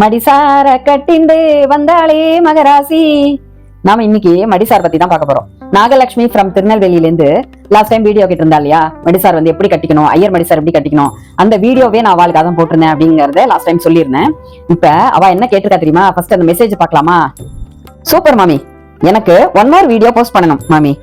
மடிசார கட்டிண்டு வந்தாளே மகராசி. நாம இன்னைக்கு மடிசார் பத்தி தான் பார்க்க போறோம். நாகலட்சுமி ஃப்ரம் திருநெல்வேலியில இருந்து லாஸ்ட் டைம் வீடியோ கிட்ட இருந்தா இல்லையா, மடிசார் வந்து எப்படி கட்டிக்கணும், ஐயர் மடிசார் எப்படி கட்டிக்கணும், அந்த வீடியோவே நான் அவளுக்கு அதான் போட்டிருந்தேன் அப்படிங்கறத லாஸ்ட் டைம் சொல்லியிருந்தேன். இப்ப அவ என்ன கேட்டிருக்கா தெரியுமா? ஃபர்ஸ்ட் அந்த மெசேஜ் பார்க்கலாமா? சூப்பர் மாமி, எனக்கு ஒன் மோர் வீடியோ போஸ்ட் பண்ணணும் மாமி.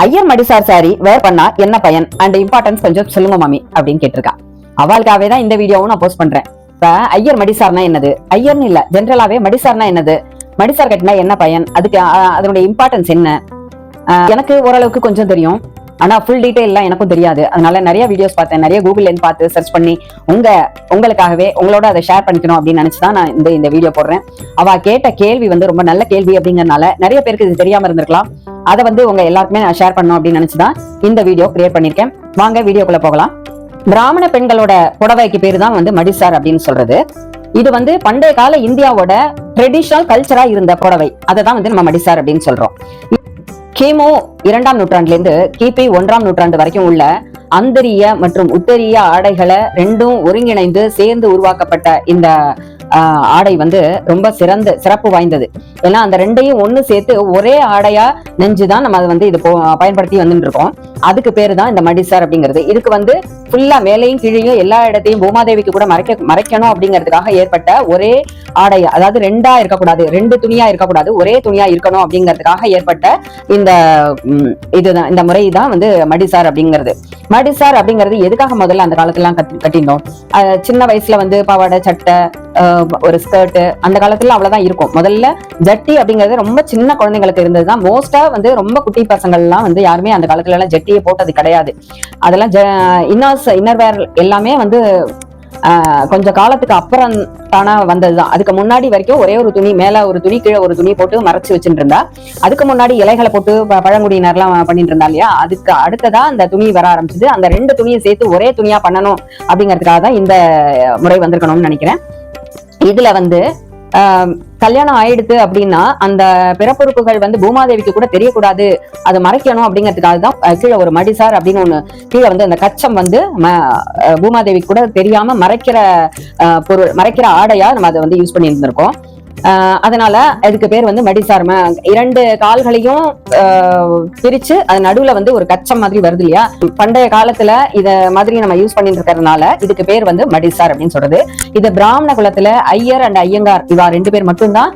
ஐயர் மடிசார் சாரி வேர் பண்ணா என்ன பயன் அண்ட் இம்பார்ட்டன்ஸ் கொஞ்சம் சொல்லுங்க மாமி அப்படின்னு கேட்டிருக்கா. அவளுக்காவே தான் இந்த வீடியோவும் நான் போஸ்ட் பண்றேன். இப்ப ஐயர் மடிசார்னா என்னது, ஐயர்னு இல்ல ஜென்ரலாவே மடிசார்னா என்னது, மடிசார் கட்டினா என்ன பயன், அதுக்கு அதனுடைய இம்பார்ட்டன்ஸ் என்ன, எனக்கு ஓரளவுக்கு கொஞ்சம் தெரியும். ஆனா ஃபுல் டீடைல் எனக்கும் தெரியாது. அதனால நிறைய வீடியோஸ் பார்த்தேன், நிறைய கூகுள்ல பார்த்து சர்ச் பண்ணி உங்களுக்காகவே உங்களோட அதை ஷேர் பண்ணிக்கணும் அப்படின்னு நினைச்சுதான் நான் இந்த வீடியோ போடுறேன். அவ கேட்ட கேள்வி வந்து ரொம்ப நல்ல கேள்வி அப்படிங்கறதுனால நிறைய பேருக்கு இது தெரியாம இருந்திருக்கலாம். அதை வந்து உங்க எல்லாருக்குமே நான் ஷேர் பண்ணணும் அப்படின்னு நினைச்சுதான் இந்த வீடியோ கிரியேட் பண்ணிருக்கேன். வாங்க வீடியோக்குள்ள போகலாம். பிராமண பெண்களோட புடவைக்கு பேரு தான் வந்து மடிசார் அப்படின்னு சொல்றது. இது வந்து பண்டைய கால இந்தியாவோட ட்ரெடிஷனல் கல்ச்சரா இருந்த புடவை, அதை தான் வந்து நம்ம மடிசார் அப்படின்னு சொல்றோம். கிமு 2ஆம் நூற்றாண்டுல இருந்து கிபி 1ஆம் நூற்றாண்டு வரைக்கும் உள்ள அந்தரிய மற்றும் உத்தரிய ஆடைகளை ரெண்டும் ஒருங்கிணைந்து சேர்ந்து உருவாக்கப்பட்ட இந்த ஆடை வந்து ரொம்ப சிறப்பு வாய்ந்தது. ஏன்னா அந்த ரெண்டையும் ஒண்ணு சேர்த்து ஒரே ஆடையா நெஞ்சுதான் நம்ம அதை வந்து இது பயன்படுத்தி வந்துட்டு இருக்கோம். அதுக்கு பேரு தான் இந்த மடிசார் அப்படிங்கிறது. இதுக்கு வந்து ஃபுல்லா மேலையும் கீழையும் எல்லா இடத்தையும் பூமாதேவிக்கு கூட மறைக்கணும் அப்படிங்கிறதுக்காக ஏற்பட்ட ஒரே ஆடை, அதாவது ரெண்டா இருக்கக்கூடாது, ரெண்டு துணியா இருக்கக்கூடாது, ஒரே துணியா இருக்கணும் அப்படிங்கிறதுக்காக ஏற்பட்ட இதுதான் இந்த முறை தான் வந்து மடிசார் அப்படிங்கிறது. மடிசார் அப்படிங்கிறது எதுக்காக முதல்ல அந்த காலத்துல எல்லாம் கட்டினோம். சின்ன வயசுல வந்து பாவாடை சட்டை ஒரு ஸ்கர்ட் அந்த காலத்துல அவ்வளவுதான் இருக்கும். முதல்ல ஜட்டி அப்படிங்கிறது ரொம்ப சின்ன குழந்தைங்களுக்கு இருந்ததுதான். மோஸ்டா வந்து ரொம்ப குட்டி பசங்கள் எல்லாம் வந்து யாருமே அந்த காலத்துல எல்லாம் ஜட்டியை போட்டது கிடையாது. அதெல்லாம் இன்னர்வேர் எல்லாமே வந்து கொஞ்சம் காலத்துக்கு அப்புறம் தானா வந்ததுதான். அதுக்கு முன்னாடி வரைக்கும் ஒரே ஒரு துணி, மேல ஒரு துணி கீழே ஒரு துணி போட்டு மறைச்சு வச்சுட்டு இருந்தா. அதுக்கு முன்னாடி இலைகளை போட்டு பழங்குடியினர் எல்லாம் பண்ணிட்டு இருந்தா இல்லையா, அதுக்கு அடுத்ததா அந்த துணி வர ஆரம்பிச்சது. அந்த ரெண்டு துணியை சேர்த்து ஒரே துணியா பண்ணணும் அப்படிங்கிறதுக்காக தான் இந்த முறை வந்திருக்கணும்னு நினைக்கிறேன். இதுல வந்து கல்யாணம் ஆயிடுது அப்படின்னா அந்த பிறப்புறுப்புகள் வந்து பூமாதேவிக்கு கூட தெரியக்கூடாது, அதை மறைக்கணும் அப்படிங்கிறதுக்காக தான் கீழே ஒரு மடிசார் அப்படின்னு ஒண்ணு கீழே வந்து அந்த கச்சம் வந்து பூமாதேவிக்கு கூட தெரியாம மறைக்கிற பொருள், மறைக்கிற ஆடையா நம்ம அதை வந்து யூஸ் பண்ணி இருந்திருக்கோம். அதனால இதுக்கு பேர் வந்து மடிசார். இரண்டு கால்களையும் பிரிச்சு அது நடுவுல வந்து ஒரு கச்சம் மாதிரி வருது இல்லையா, பண்டைய காலத்துல இத மாதிரி நம்ம யூஸ் பண்ணிட்டு இருக்கிறதுனால இதுக்கு பேர் வந்து மடிசார் அப்படின்னு சொல்றது. இது பிராமண குலத்துல ஐயர் அண்ட் ஐயங்கார் இவா ரெண்டு பேர் மட்டும்தான்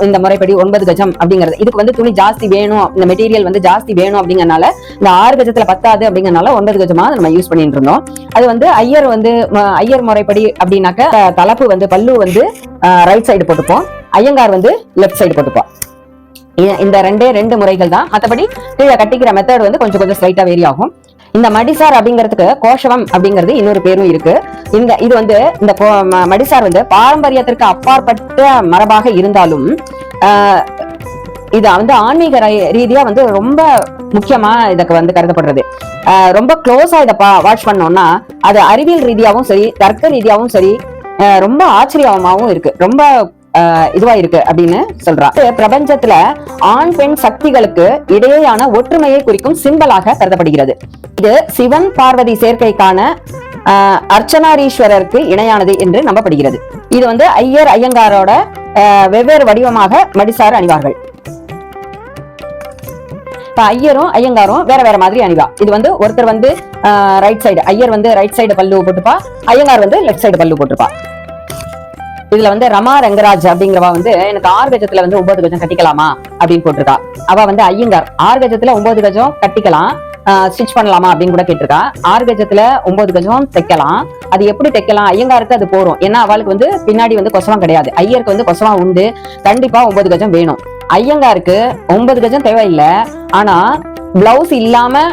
இந்த முறைப்படி 9 கஜம் அப்படிங்கிறது. இதுக்கு வந்து துணி ஜாஸ்தி வேணும், இந்த மெட்டீரியல் வந்து ஜாஸ்தி வேணும் அப்படிங்கறனால இந்த 6 கஜத்துல பத்தாது அப்படிங்கறனால 9 கஜமா நம்ம யூஸ் பண்ணிட்டு இருந்தோம். அது வந்து ஐயர் முறைப்படி அப்படின்னாக்க தலப்பு வந்து பல்லு வந்து ரைட் சைடு போட்டுப்போம், ஐயங்கார் வந்து லெஃப்ட் சைடு போட்டுப்போம். இந்த ரெண்டு முறைகள் தான். மற்றபடி கீழே கட்டிக்கிற மெத்தட் வந்து கொஞ்சம் ஸ்லைட்டா வேரி ஆகும். இந்த மடிசார் அப்படிங்கிறதுக்கு கோஷவம் அப்படிங்கிறது இன்னொரு பேரும் இருக்கு. இது வந்து இந்த மடிசார் வந்து பாரம்பரியத்திற்கு அப்பாற்பட்ட மரபாக இருந்தாலும் இது வந்து ஆன்மீக ரீதியா வந்து ரொம்ப முக்கியமா இதுக்கு வந்து கருதப்படுறது. ரொம்ப க்ளோஸா இதை வாட்ச் பண்ணோம்னா அது அறிவியல் ரீதியாவும் சரி, தர்க்க ரீதியாவும் சரி, ரொம்ப ஆச்சரியமாவும் இருக்கு, ரொம்ப இதுவா இருக்கு அப்படின்னு சொல்றா. பிரபஞ்சத்துல ஆண் பெண் சக்திகளுக்கு இடையேயான ஒற்றுமையை குறிக்கும் சிம்பலாக கருதப்படுகிறது. இது சிவன் பார்வதி சேர்க்கைக்கான அர்ச்சனாரீஸ்வரருக்கு இணையானது என்று நம்பப்படுகிறது. இது வந்து ஐயர் ஐயங்காரோட வெவ்வேறு வடிவமாக மடிசார் அணிவார்கள். இப்ப ஐயரும் ஐயங்காரும் வேற வேற மாதிரி அணிவா. இது வந்து ஒருத்தர் வந்து ரைட் சைடு, ஐயர் வந்து ரைட் சைடு பல்லு போட்டுப்பா, ஐயங்கார் வந்து லெஃப்ட் சைடு பல்லு போட்டுப்பா. இதுல வந்து ரமா ரங்கராஜ் அப்படிங்கிறவா வந்து எனக்கு 6 கஜத்துல வந்து 9 கஜம் கட்டிக்கலாமா அப்படின்னு போட்டிருக்கா. அவ வந்து ஐயங்கார் 6 கஜத்துல 9 கஜம் கட்டிக்கலாம், ஸ்டிச் பண்ணலாமா அப்படின்னு கூட கேட்டிருக்கா. 6 கஜத்துல 9 கஜம் தைக்கலாம். அது எப்படி தைக்கலாம்? ஐயங்காருக்கு அது போறோம், ஏன்னா அவளுக்கு வந்து பின்னாடி வந்து கொசவம் கிடையாது. ஐயருக்கு வந்து கொசவம் உண்டு, கண்டிப்பா 9 கஜம் வேணும். ஐயங்காருக்கு 9 கஜம் தேவையில்லை, ஆனா பிளவுஸ் இல்லாம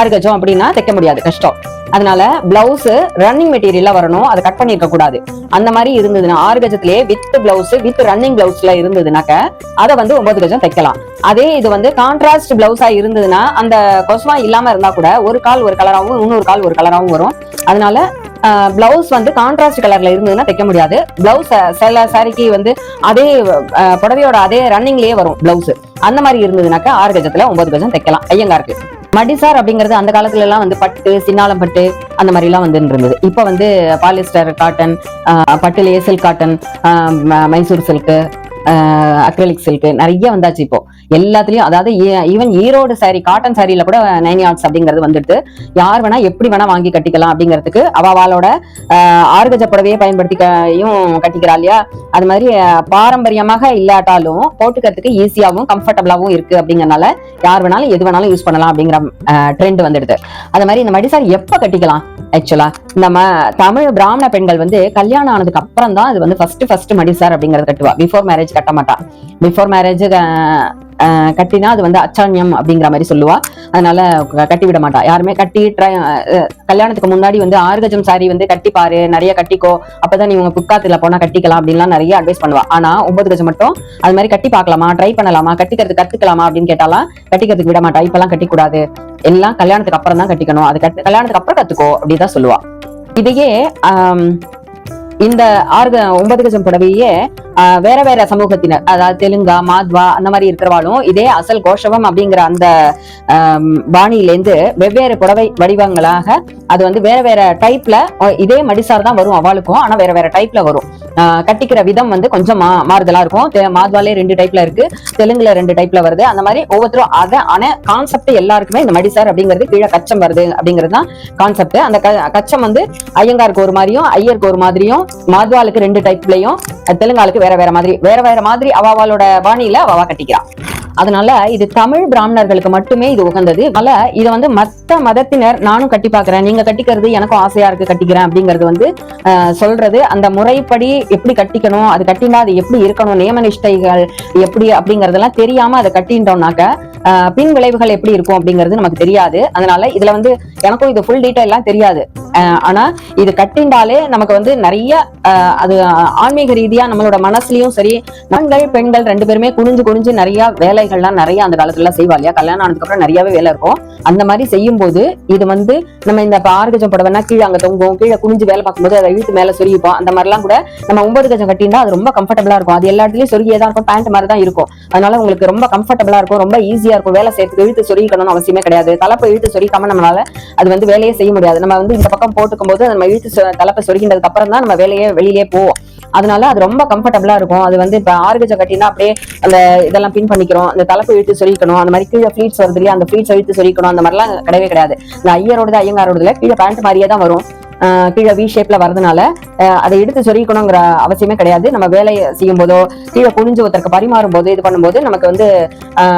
6 கஜம் அப்படின்னா தைக்க முடியாது, கஷ்டம். அதனால பிளவுஸ் ரன்னிங் மெட்டீரியலா வரணும், அதை கட் பண்ணி இருக்க கூடாது. அந்த மாதிரி இருந்ததுன்னா 6 கஜத்திலேயே வித் பிளவுஸ் வித் ரன்னிங் பிளவுஸ்ல இருந்ததுனாக்க அதை வந்து 9 கஜம் தைக்கலாம். அதே இது வந்து கான்ட்ராஸ்ட் பிளவுஸா இருந்ததுன்னா அந்த கொஸ்வா இல்லாம இருந்தா கூட ஒரு கால் ஒரு கலராகவும் இன்னொரு கால் ஒரு கலராகவும் வரும். அதனால பிளவுஸ் வந்து கான்ட்ராஸ்ட் கலர்ல இருந்ததுன்னா தைக்க முடியாது. பிளவுஸ் சில சாரிக்கு வந்து அதே புடவையோட அதே ரன்னிங்லயே வரும் பிளவுஸ். அந்த மாதிரி இருந்ததுனாக்க 6 கஜத்துல 9 கஜம் தைக்கலாம் ஐயங்காருக்கு. மடிசார் அப்படிங்கிறது அந்த காலத்துல எல்லாம் வந்து பட்டு, சின்னாளம் பட்டு அந்த மாதிரி எல்லாம் வந்து இருந்தது. இப்ப வந்து பாலிஸ்டர் காட்டன், பட்டுலேயே silk cotton, Mysore silk, acrylic silk நிறைய வந்தாச்சு இப்போ எல்லாத்துலயும். அதாவது ஈவன் ஈரோடு சாரி, காட்டன் சாரியில கூட 9 yards அப்படிங்கிறது வந்துட்டு யார் வேணா எப்படி வேணா வாங்கி கட்டிக்கலாம் அப்படிங்கிறதுக்கு அவளோட ஆறுகஜ புடவையை பயன்படுத்தியும் கட்டிக்கிறா இல்லையா. அது மாதிரி பாரம்பரியமாக இல்லாட்டாலும் போட்டுக்கிறதுக்கு ஈஸியாவும் கம்ஃபர்டபுளாவும் இருக்கு அப்படிங்கறதுனால யார் வேணாலும் எது வேணாலும் யூஸ் பண்ணலாம் அப்படிங்கிற ட்ரெண்ட் வந்துடுது. அது மாதிரி இந்த மடிசாரி எப்ப கட்டிக்கலாம்? ஆக்சுவலா நம்ம தமிழ் பிராமண பெண்கள் வந்து கல்யாணம் ஆனதுக்கு அப்புறம் தான் இது வந்து ஃபர்ஸ்ட் மடிசார் அப்படிங்கறது கட்டுவா. பிஃபோர் மேரேஜ் கட்ட மாட்டா. பிஃபோர் மேரேஜ் கட்டினா அது வந்து அச்சான்யம் அப்படிங்கிற மாதிரி சொல்லுவா. அதனால கட்டி விட மாட்டா யாருமே. கட்டி கல்யாணத்துக்கு முன்னாடி வந்து 6 கஜம் சாரி வந்து கட்டி பாரு, நிறைய கட்டிக்கோ, அப்பதான் நீ உங்க புக்காத்துல போனா கட்டிக்கலாம் அப்படின்லாம் நிறைய அட்வைஸ் பண்ணுவா. ஆனா 9 கஜம் மட்டும் அது மாதிரி கட்டி பார்க்கலாமா, ட்ரை பண்ணலாமா, கட்டிக்கிறது கத்துக்கலாமா அப்படின்னு கேட்டாலாம் கட்டிக்கிறதுக்கு விட மாட்டா. இப்பெல்லாம் கட்டி கூடாது, எல்லாம் கல்யாணத்துக்கு அப்புறம் தான் கட்டிக்கணும், அது கல்யாணத்துக்கு அப்புறம் கத்துக்கோ அப்படிதான் சொல்லுவா. இதையே இந்த 9 கஜம் புடவையே வேற வேற சமூகத்தினர், அதாவது தெலுங்கா, மாத்வா அந்த மாதிரி இருக்கிறவாளும் இதே அசல் கோஷவம் அப்படிங்கிற அந்த பாணியிலேருந்து வெவ்வேறு புடவை வடிவங்களாக அது வந்து வேற வேற டைப்ல இதே மடிசார் தான் வரும் அவளுக்கும். ஆனா வேற வேற டைப்ல வரும். கட்டிக்கிற விதம் வந்து கொஞ்சம் மாறுதலா இருக்கும். மாத்வாலே 2 டைப்ல இருக்கு, தெலுங்குல 2 டைப்ல வருது. அந்த மாதிரி ஒவ்வொருத்தரும் ஆனா கான்செப்ட் எல்லாருக்குமே இந்த மடிசார் அப்படிங்கிறது கீழே கச்சம் வருது அப்படிங்கிறது தான் கான்செப்ட். அந்த கச்சம் வந்து ஐயங்காருக்கு ஒரு மாதிரியும், ஐயருக்கு ஒரு மாதிரியும், மாத்வாலுக்கு 2 டைப்லயும், தெலுங்காலுக்கு வேற வேற மாதிரி அவளோட பாணியில அவ கட்டிக்கிறான். அதனால இது தமிழ் பிராமணர்களுக்கு மட்டுமே இது உகந்தது. அதனால இதை வந்து மத்த மதத்தினர் நானும் கட்டி பாக்குறேன், நீங்க கட்டிக்கிறது எனக்கும் ஆசையா இருக்கு கட்டிக்கிறேன் அப்படிங்கிறது வந்து சொல்றது. அந்த முறைப்படி எப்படி கட்டிக்கணும், அது கட்டினா அது எப்படி இருக்கணும், நியம நிஷ்டைகள் எப்படி அப்படிங்கறதெல்லாம் தெரியாம அதை கட்டின்றோம்னாக்க பின் விளைவுகள் எப்படி இருக்கும் அப்படிங்கிறது நமக்கு தெரியாது. அதனால இதுல வந்து எனக்கும் இது ஃபுல் டீட்டெயில் எல்லாம் தெரியாது. ஆனா இது கட்டிண்டாலே நமக்கு வந்து நிறைய அது ஆன்மீக ரீதியா நம்மளோட மனசுலயும் சரி, ஆண்கள் பெண்கள் 2 பேருமே குனிஞ்சு நிறைய வேலைகள்லாம் நிறைய அந்த காலத்துல செய்வா இல்லையா. கல்யாணம் ஆனதுக்கு அப்புறம் நிறையவே வேலை இருக்கும். அந்த மாதிரி செய்யும் போது இது வந்து நம்ம இந்த 6 கஜம் புடவைனா கீழே அங்க தொங்கும், கீழே குனிஞ்சு வேலை பார்க்கும்போது அதை இழுத்து மேல சொருகிப்போம். அந்த மாதிரிலாம் கூட நம்ம 9 கஜம் கட்டினா அது ரொம்ப கம்ஃபர்டபுளா இருக்கும். அது எல்லா இடத்துலயும் சொருகியே தான் இருக்கும், பேண்ட் மாதிரி தான் இருக்கும். அதனால உங்களுக்கு ரொம்ப கம்ஃபர்டபுளா இருக்கும், ரொம்ப ஈஸியா இருக்கும். வேலை செய்யறதுக்கு இழுத்து சொருகிக்கணும்னு அவசியமே கிடையாது. தலைப்பை இழுத்து சொருகிக்காம நம்மளால அது வந்து வேலையே செய்ய முடியாது. நம்ம வந்து இந்த பக்கம் போட்டுக்கும் போது நம்ம இழுத்து தலைப்பை சொருகின்றதுக்கு அப்புறம் தான் நம்ம வேலையே வெளியே போவோம். அதனால அது ரொம்ப கம்ஃபர்டபுளா இருக்கும். அது வந்து இப்ப 6 கஜம் கட்டினா அப்படியே அந்த இதெல்லாம் பின் பண்ணிக்கிறோம், அந்த தலைப்பு இழுத்து சொரிக்கணும், அந்த மாதிரி கீழே ஃபிளீட்ஸ் வருது இல்லையா, அந்த ஃபிளீட்ஸ் இழுத்து சொரிக்கணும், அந்த மாதிரிலாம் கிடையவே கிடையாது. இந்த ஐயரோடது ஐயங்காரோடதுல கீழே பேண்ட் மாதிரியே தான் வரும். கீழே வி ஷேப்ல வரதுனால அதை எடுத்து சொரிக்கணுங்கிற அவசியமே கிடையாது. நம்ம வேலை செய்யும் போதோ கீழே குனிஞ்சு ஒருத்தருக்கு பரிமாறும் போது இது பண்ணும்போது நமக்கு வந்து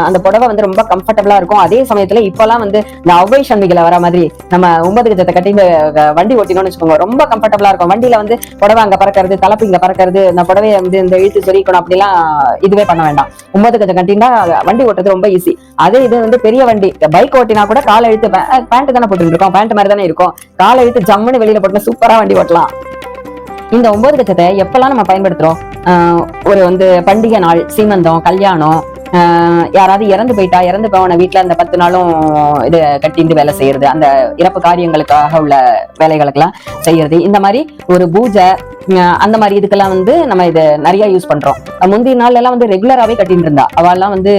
அந்த புடவை வந்து ரொம்ப கம்ஃபர்டபுளா இருக்கும். அதே சமயத்துல இப்பெல்லாம் வந்து இந்த அவ்வை சண்மிகளை வர மாதிரி நம்ம 9 கஜத்தை கட்டி வண்டி ஓட்டினோம்னு வச்சுக்கோங்க, ரொம்ப கம்ஃபர்டபுளா இருக்கும். வண்டியில வந்து புடவை அங்க பறக்கிறது, தலைப்பு இங்க பறக்கிறது, இந்த புடவையை வந்து இந்த இழுத்து சொரிக்கணும் அப்படிலாம் இதுவே பண்ண வேண்டாம். 9 கஜம் கட்டினா வண்டி ஓட்டுறது ரொம்ப ஈஸி. அதே இது வந்து பெரிய வண்டி பைக் ஓட்டினா கூட காலை இழுத்து, பேண்ட் தானே போட்டு இருக்கோம், பேண்ட் மாதிரி தானே இருக்கும், காலை இழுத்து ஜம்முன்னு வெளியில போட்டு சூப்பரா வண்டி ஓட்டலாம். இந்த 9 கஜத்தை எப்பெல்லாம் நம்ம பயன்படுத்துறோம்? ஒரு வந்து பண்டிகை நாள், சீமந்தம், கல்யாணம், யாராவது இறந்து போன வீட்டுல அந்த 10 நாளும் இது கட்டிட்டு வேலை செய்யறது, அந்த இறப்பு காரியங்களுக்காக உள்ள வேலைகளுக்கெல்லாம் செய்யறது, இந்த மாதிரி ஒரு பூஜை அந்த மாதிரி இதுக்கெல்லாம் வந்து நம்ம இது நிறைய யூஸ் பண்றோம். முந்தைய நாள் எல்லாம் வந்து ரெகுலராவே கட்டிட்டு இருந்தா அவெல்லாம் வந்து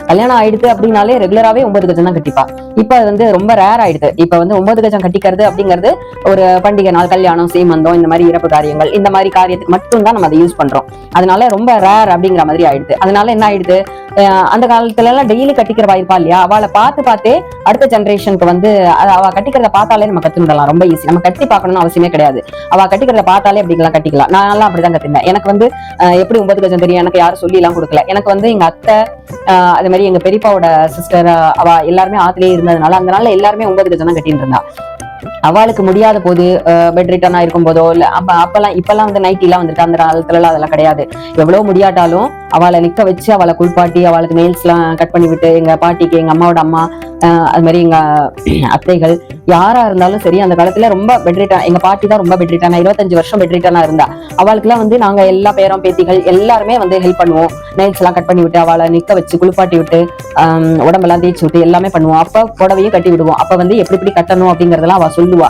கல்யாணம் ஆயிடுது அப்படின்னாலே ரெகுலராவே 9 கஜம் தான் கட்டிப்பா. இப்ப அது வந்து ரொம்ப ரேர் ஆயிடுது. இப்ப வந்து 9 கஜம் கட்டிக்கிறது அப்படிங்கிறது ஒரு பண்டிகை நாள், கல்யாணம், சீமந்தம், இந்த மாதிரி இறப்பு காரியங்கள், இந்த மாதிரி காரியத்துக்கு மட்டும் தான் நம்ம அதை யூஸ் பண்றோம். அதனால ரொம்ப ரேர் அப்படிங்கிற மாதிரி ஆயிடுது. அதனால என்ன ஆயிடுது, அந்த காலத்துல எல்லாம் டெய்லி கட்டிக்கிறவா இருப்பா இல்லையா, அவளை பார்த்தே அடுத்த ஜெனரேஷனுக்கு வந்து அவ கட்டிக்கிறத பார்த்தாலே நம்ம கத்துக்கலாம். ரொம்ப ஈஸி, நம்ம கட்டி பார்க்கணும்னு அவசியமே கிடையாது. அவ கட்டிக்கிறத பார்த்தாலே அப்படிங்கலாம் கட்டிக்கலாம். நான் எல்லாம் அப்படிதான் கத்தினேன். எனக்கு வந்து எப்படி 9 கஜம் தெரியும், எனக்கு யாரும் சொல்லி எல்லாம் கொடுக்கல. எனக்கு வந்து எங்க அத்தை, அதே மாதிரி எங்க பெரியப்பாவோட சிஸ்டர், அவ எல்லாருமே ஆத்திலேயே இருந்ததுனால அந்த நாள்ல எல்லாருமே 9 கஜம் தான் கட்டிட்டு இருந்தா. அவளுக்கு முடியாத போது பெட் ரிட்டர்ன் ஆயிருக்கும் போதோ இல்ல இப்பெல்லாம் வந்து நைட்டி எல்லாம் வந்துட்டு, அந்த காலத்துல அதெல்லாம் கிடையாது. எவ்வளவு முடியாட்டாலும் அவளை நிக்க வச்சு அவளை குளிப்பாட்டி அவளுக்கு நெயில்ஸ் எல்லாம் கட் பண்ணி விட்டு, எங்க பாட்டிக்கு எங்க அம்மாவோட அம்மா, அது மாதிரி எங்க அத்தைகள் யாரா இருந்தாலும் சரி, அந்த காலத்துல ரொம்ப பெட்ரிட்டான். எங்க பாட்டி தான் ரொம்ப பெட்ரிட்டானா, 25 வருஷம் பெட்ரிட்டானா இருந்தா. அவளுக்கு எல்லாம் வந்து நாங்க எல்லா பேரும் பேத்திகள் எல்லாருமே வந்து ஹெல்ப் பண்ணுவோம். நெயில்ஸ் எல்லாம் கட் பண்ணி விட்டு அவளை நிக்க வச்சு குளிப்பாட்டி விட்டு உடம்பெல்லாம் தேய்ச்சி விட்டு எல்லாமே பண்ணுவோம். அப்ப புடவையும் கட்டி விடுவோம். அப்ப வந்து எப்படி கட்டணும் அப்படிங்கறதெல்லாம் அவ சொல்லுவா.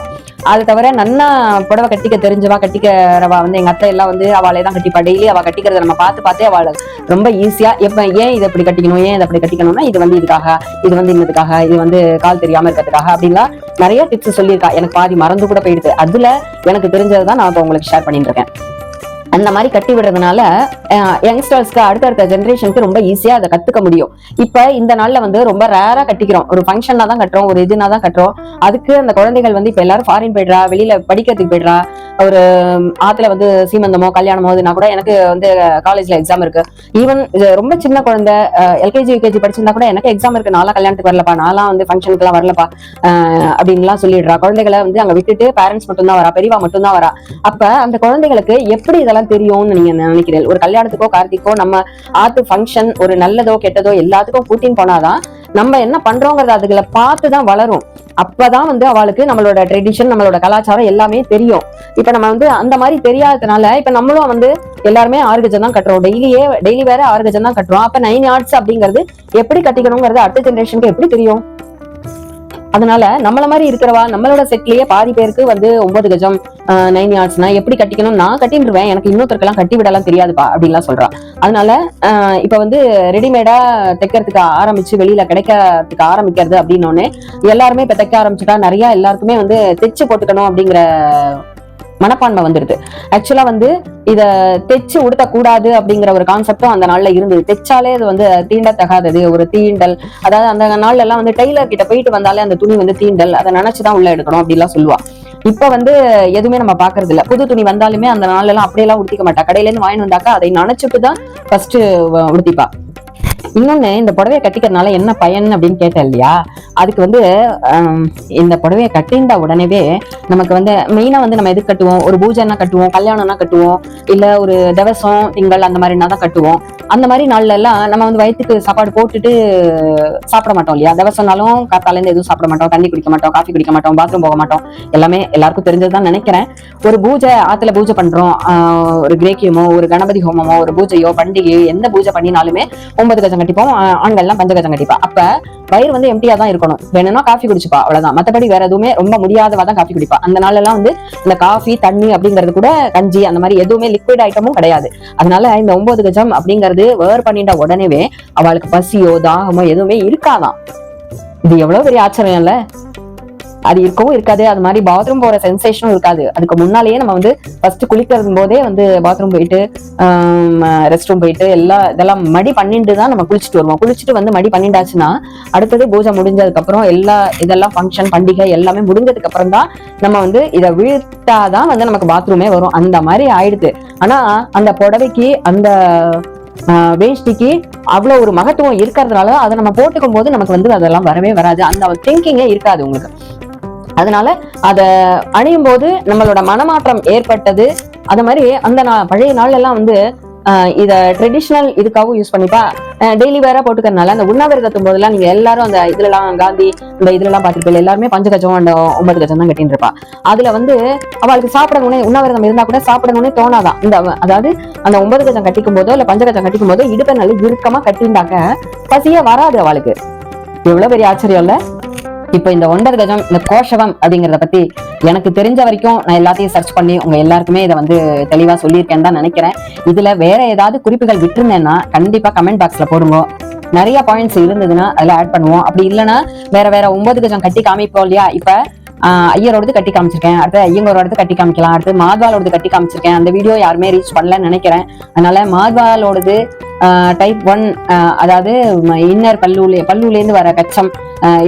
அது தவிர நன்னா புடவை கட்டிக்க தெரிஞ்சவா கட்டிக்கிறவா வந்து எங்க அத்தை எல்லாம் வந்து அவளே தான் கட்டிப்பா. டெய்லி அவ கட்டிக்கிறத நம்ம பார்த்தே அவளை ரொம்ப ஈஸியா எப்ப ஏன் இதை இப்படி கட்டிக்கணும், ஏன் இதை அப்படி கட்டிக்கணும்னா இது வந்து இதுக்காக, இது வந்து இன்னதுக்காக, இது வந்து கால் தெரியாம இருக்கிறதுக்காக அப்படின்லாம் நிறைய டிப்ஸ் சொல்லியிருக்கா. எனக்கு பாதி மறந்து கூட போயிடுது. அதுல எனக்கு தெரிஞ்சதுதான் நான் இப்ப உங்களுக்கு ஷேர் பண்ணிட்டு இருக்கேன். அந்த மாதிரி கட்டி விடுறதுனால யங்ஸ்டர்ஸ்க்கு அடுத்தடுத்த ஜென்ரேஷனுக்கு ரொம்ப ஈஸியா அதை கத்துக்க முடியும். இப்ப இந்த நாள்ல வந்து ரொம்ப ரேரா கட்டிக்கிறோம். ஒரு ஃபங்க்ஷனா தான் கட்டுறோம், ஒரு இதுனா தான் கட்டுறோம். அதுக்கு அந்த குழந்தைகள் வந்து இப்ப எல்லாரும் ஃபாரின் போயிடுறா, வெளியில படிக்கிறதுக்கு போயிடுறா. ஒரு ஆத்துல வந்து சீமந்தமோ கல்யாணமோ இதுனா கூட எனக்கு வந்து காலேஜ்ல எக்ஸாம் இருக்கு. ஈவன் ரொம்ப சின்ன குழந்தை எல்கேஜி யூகேஜி படிச்சிருந்தா கூட எனக்கு எக்ஸாம் இருக்கு, நாளா கல்யாணத்துக்கு வரலப்பா, நாளா வந்து ஃபங்க்ஷனுக்கு எல்லாம் வரலப்பா அப்படின்லாம் சொல்லிடுறா. குழந்தைகளை வந்து அங்க விட்டுட்டு பேரண்ட்ஸ் மட்டும் தான் வரா, பெரியவா மட்டும் தான் வரா. அப்ப அந்த குழந்தைகளுக்கு எப்படி இதெல்லாம் தெரியும்னு நீங்க நினைக்கிறீங்க? ஒரு கல்யாணத்துக்கோ கார்த்திக்கோ நம்ம ஆத்து ஃபங்க்ஷன் ஒரு நல்லதோ கெட்டதோ எல்லாத்துக்கும் கூட்டின்னு போனாதான் நம்ம என்ன பண்றோங்கிறத அதுகளை பார்த்துதான் வளரும். அப்பதான் வந்து அவளுக்கு நம்மளோட ட்ரெடிஷன், நம்மளோட கலாச்சாரம் எல்லாமே தெரியும். இப்ப நம்ம வந்து அந்த மாதிரி தெரியாததுனால இப்ப நம்மளும் வந்து எல்லாருமே 6 கஜம் தான் கட்டுறோம், டெய்லி வேற 6 கஜம் தான் கட்டுறோம். அப்ப 9 yards அப்படிங்கிறது எப்படி கட்டிக்கணுங்கிறது அடுத்த ஜெனரேஷனுக்கு எப்படி தெரியும்? அதனால நம்மள மாதிரி இருக்கிறவா நம்மளோட செட்லயே பாதி பேருக்கு வந்து 9 கஜம் 9 yardsனா எப்படி கட்டிக்கணும் நான் கட்டிடுவேன், எனக்கு இன்னொருத்தருக்கெல்லாம் கட்டி விடலாம் தெரியாதுப்பா அப்படின்லாம் சொல்றா. அதனால இப்ப வந்து ரெடிமேடா தைக்கிறதுக்கு ஆரம்பிச்சு வெளியில கிடைக்கிறதுக்கு ஆரம்பிக்கிறது அப்படின்னோடனே எல்லாருமே இப்ப தைக்க ஆரம்பிச்சுட்டா நிறைய எல்லாருக்குமே வந்து தைச்சு போட்டுக்கணும் அப்படிங்கிற மனப்பான்மை வந்துருது. ஆக்சுவலா வந்து இத தைச்சு உடுத்த கூடாது அப்படிங்கிற ஒரு கான்செப்டும் அந்த நாள்ல இருந்தது. தைச்சாலே அது வந்து தீண்டத்தகாதது, ஒரு தீண்டல். அதாவது அந்த நாள்ல எல்லாம் வந்து டெய்லர் கிட்ட போயிட்டு வந்தாலே அந்த துணி வந்து தீண்டல், அதை நினைச்சுதான் உள்ள எடுக்கணும் அப்படிலாம் சொல்லுவா. இப்ப வந்து எதுவுமே நம்ம பாக்குறது இல்ல. புது துணி வந்தாலுமே அந்த நாள்ல எல்லாம் அப்படியெல்லாம் உடுத்திக்க மாட்டா. கடையில இருந்து வாங்கிட்டு வந்தாக்கா அதை நினைச்சுட்டுதான் ஃபர்ஸ்ட் உடுத்திப்பா. இன்னொன்னு, இந்த புடவையை கட்டிக்கிறதுனால என்ன பயன் அப்படின்னு கேட்டேன் இல்லையா? அதுக்கு வந்து இந்த புடவையை கட்டிண்ட உடனேவே நமக்கு வந்து மெயினா வந்து நம்ம எதுக்கு கட்டுவோம்? ஒரு பூஜைன்னா கட்டுவோம், கல்யாணம்னா கட்டுவோம், இல்ல ஒரு திவசம் திங்கள் அந்த மாதிரினா தான் கட்டுவோம். அந்த மாதிரி நாள்ல எல்லாம் நம்ம வந்து வயிற்றுக்கு சாப்பாடு போட்டுட்டு சாப்பிட மாட்டோம் இல்லையா? திவசம்னாலும் காத்தால இருந்து எதுவும் சாப்பிட மாட்டோம், தண்ணி குடிக்க மாட்டோம், காஃபி குடிக்க மாட்டோம், பாத்ரூம் போக மாட்டோம். எல்லாமே எல்லாருக்கும் தெரிஞ்சதுதான் நினைக்கிறேன். ஒரு பூஜை ஆத்துல பூஜை பண்றோம், ஒரு கிரேக்கியமோ ஒரு கணபதி ஹோமமோ ஒரு பூஜையோ பண்டிகையோ எந்த பூஜை பண்ணினாலுமே 9 கஜம் கட்டிப்போம். ஆண்கள் எல்லாம் 5 கஜம் கட்டிப்பா. அப்ப வயிறு வந்து எம்டியா தான் இருக்கணும். வேணும்னா காஃபி குடிச்சுப்பா, அவ்வளவுதான். மத்தபடி வேற எதுவுமே ரொம்ப முடியாதவா தான் காஃபி குடிப்பா. அந்த நாள் எல்லாம் வந்து இந்த காஃபி தண்ணி அப்படிங்கிறது கூட கஞ்சி அந்த மாதிரி எதுவுமே லிக்விட் ஐட்டமும் கிடையாது. அதனால இந்த 9 கஜம் அப்படிங்கிறது வேர் பண்ணிட்ட உடனேவே அவளுக்கு பசியோ தாகமோ எதுவுமே இருக்காதான். இது எவ்வளவு பெரிய ஆச்சரியம் இல்ல? அது இருக்கவும் இருக்காது. அது மாதிரி பாத்ரூம் போற சென்சேஷனும் இருக்காது. அதுக்கு முன்னாலேயே நம்ம வந்து ஃபர்ஸ்ட் குளிக்கிறது போதே வந்து பாத்ரூம் போயிட்டு ரெஸ்ட் ரூம் போயிட்டு இதெல்லாம் மடி பண்ணிட்டு தான் நம்ம குளிச்சுட்டு வருவோம். குளிச்சுட்டு வந்து மடி பண்ணிட்டாச்சுன்னா அடுத்தது பூஜை முடிஞ்சதுக்கு அப்புறம் இதெல்லாம் ஃபங்க்ஷன் பண்டிகை எல்லாமே முடிஞ்சதுக்கு அப்புறம் தான் நம்ம வந்து இதை வீழ்த்தாதான் வந்து நமக்கு பாத்ரூமே வரும். அந்த மாதிரி ஆயிடுது. ஆனா அந்த புடவைக்கு அந்த வேஷ்டிக்கு அவ்வளவு ஒரு மகத்துவம் இருக்கிறதுனால அதை நம்ம போட்டுக்கும் போது நமக்கு வந்து அதெல்லாம் வரவே வராது. அந்த திங்கிங்கே இருக்காது உங்களுக்கு. அதனால அத அணியும் போது நம்மளோட மனமாற்றம் ஏற்பட்டது. அது மாதிரி அந்த பழைய நாள் எல்லாம் வந்து இத ட்ரெடிஷனல் இதுக்காகவும் யூஸ் பண்ணிப்பா. டெய்லி வேற போட்டுக்கிறதுனால அந்த உண்ணாவிரதத்தும் போதெல்லாம் நீங்க எல்லாரும் அந்த இதுலாம் காந்தி இந்த இதுல எல்லாம் பாத்துருப்பீங்க, எல்லாருமே 5 கஜம் அந்த 9 கஜம் தான் கட்டின்னு இருப்பா. அதுல வந்து அவளுக்கு சாப்பிடணும்னே உண்ணாவிரதம் இருந்தா கூட சாப்பிடணும்னே தோணாதான். அதாவது அந்த 9 கஜம் கட்டிக்கும் போதோ இல்ல 5 கஜம் கட்டிக்கும் போதோ இடுப்பை நல்ல இறுக்கமா கட்டிண்டாக்க பசியே வராது அவளுக்கு. எவ்வளவு பெரிய ஆச்சரியம் இல்ல? இப்ப இந்த 9 கஜம் இந்த கோஷவம் அப்படிங்கறத பத்தி எனக்கு தெரிஞ்ச வரைக்கும் நான் எல்லாத்தையும் சர்ச் பண்ணி உங்க எல்லாருக்குமே இதை வந்து தெளிவா சொல்லியிருக்கேன்னு தான் நினைக்கிறேன். இதுல வேற ஏதாவது குறிப்புகள் விட்டுருந்தேன்னா கண்டிப்பா கமெண்ட் பாக்ஸ்ல போடுங்க. நிறைய பாயிண்ட்ஸ் இருந்ததுன்னா அதுல ஆட் பண்ணுவோம். அப்படி இல்லைன்னா வேற 9 கஜம் கட்டி காமிப்போம் இல்லையா? இப்ப ஐயரோடது கட்டி காமிச்சிருக்கேன், அடுத்து ஐயங்கரோடது கட்டி காமிக்கலாம், அடுத்து மாத்வாலோடது கட்டி காமிச்சிருக்கேன். அந்த வீடியோ யாருமே ரீச் பண்ணலன்னு நினைக்கிறேன். அதனால மாத்வாலோடது டைப் 1, அதாவது இன்னர் பல்லுலேருந்து வர கச்சம்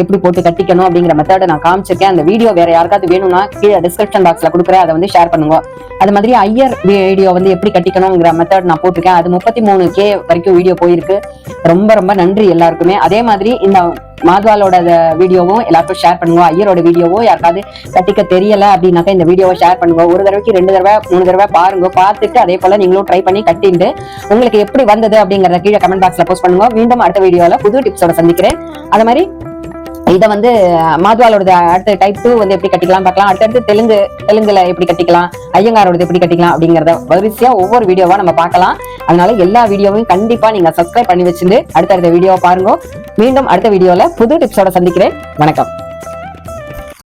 எப்படி போட்டு கட்டிக்கணும் அப்படிங்கிற மெத்தடை நான் காமிச்சிருக்கேன். அந்த வீடியோ வேற யாருக்காவது வேணும்னா கீழே டிஸ்கிரிப்ஷன் பாக்ஸ்ல கொடுக்குறேன், அதை வந்து ஷேர் பண்ணுங்க. அது மாதிரி ஐயர் வீடியோ வந்து எப்படி கட்டிக்கணுங்கிற மெத்தட் நான் போட்டிருக்கேன். அது 33K வரைக்கும் வீடியோ போயிருக்கு. ரொம்ப ரொம்ப நன்றி எல்லாருக்குமே. அதே மாதிரி இந்த மாத்வாலோட வீடியோவும் எல்லாருக்கும் ஷேர் பண்ணுங்க. ஐயரோட வீடியோவும் யாருக்காவது கட்டிக்க தெரியல அப்படின்னாக்கா இந்த வீடியோவை ஷேர் பண்ணுங்க. 1 தடவைக்கு 2 தடவை 3 தடவை பாருங்க. பார்த்துட்டு அதே போல நீங்களும் ட்ரை பண்ணி கட்டிட்டு உங்களுக்கு எப்படி வந்தது அப்படிங்கறத கீழே கமெண்ட் பாக்ஸ்ல போஸ்ட் பண்ணுங்க. மீண்டும் அடுத்த வீடியோல புது டிப்ஸோட சந்திக்கிறேன். அது மாதிரி இதை வந்து மாத்வாலோட அடுத்த டைப் 2 வந்து எப்படி கட்டிக்கலாம் பார்க்கலாம். அடுத்தடுத்து தெலுங்குல எப்படி கட்டிக்கலாம், ஐயங்காரோடது எப்படி கட்டிக்கலாம் அப்படிங்கறத வரிசையா ஒவ்வொரு வீடியோவா நம்ம பார்க்கலாம். அதனால எல்லா வீடியோவையும் கண்டிப்பா நீங்க சப்ஸ்கிரைப் பண்ணி வச்சுட்டு அடுத்தடுத்த வீடியோவை பாருங்க. மீண்டும் அடுத்த வீடியோல புது டிப்ஸோட சந்திக்கிறேன். வணக்கம்.